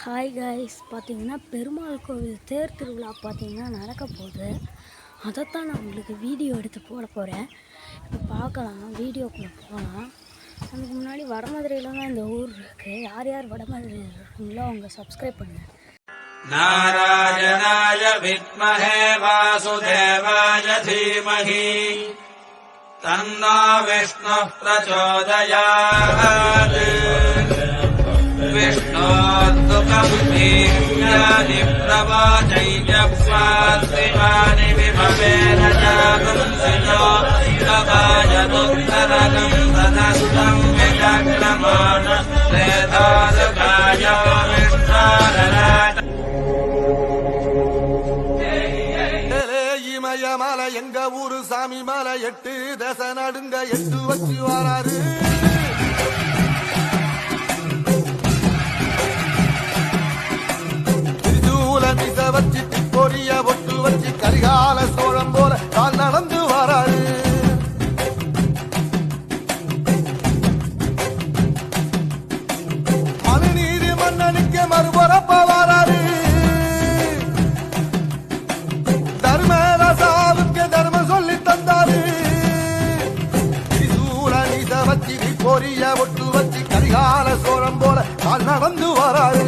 Hi guys, பார்த்தீங்கன்னா பெருமாள் கோவில் தேர் திருவிழா பார்த்தீங்கன்னா நடக்க போகுது. அதைத்தான் நான் உங்களுக்கு வீடியோ எடுத்து போட போகிறேன். இப்போ பார்க்கலாம், வீடியோக்குள்ளே போகலாம். அதுக்கு முன்னாடி வடமதுரையில் தான் இந்த ஊர் இருக்குது. யார் யார் வடமதுரையில் இருக்கீங்களோ அவங்க சப்ஸ்கிரைப் பண்ணுங்கள். நாராயணாய வித்மஹே வாசுதேவாய தீமஹி தன்னோ விஷ்ணுः பிரச்சோதயாத். विष्णोद्दुःखमुनीम्यानि प्रवचैजप्स्वास्तिमानि विभवेन जागुंसिनो अवायदुत्तरकं सदस्तं विचक्रमाण श्रेधादुकायो विष्णोरराट. இமயமலை எங்க ஊரு சாமி மலை 8 தசை நடுங்க 8 வச்சு வராரு. வச்சு பொரிய ஒட்டு வச்சு கரிகால சோழம் போல கால் நடந்து வராரு. மனுநீதி மன்னனுக்கு மறுபரப்ப வராரு. தர்மராசாவுக்கு தர்மம் சொல்லி தந்தாரு. திரிசூல நீச வச்சு பொரிய ஒட்டு வச்சு கரிகால சோழம் போல கால் நடந்து வராரு.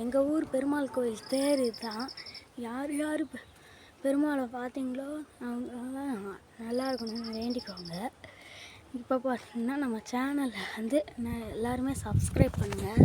எங்கள் ஊர் பெருமாள் கோவில் தேர் தான். யார் யார் பெருமாளை பார்த்தீங்களோ அவங்களாம் நல்லா இருக்கணும்னு வேண்டிக்கோங்க. இப்போ பார்த்தீங்கன்னா நம்ம சேனலில் வந்து எல்லாருமே சப்ஸ்கிரைப் பண்ணுங்கள்.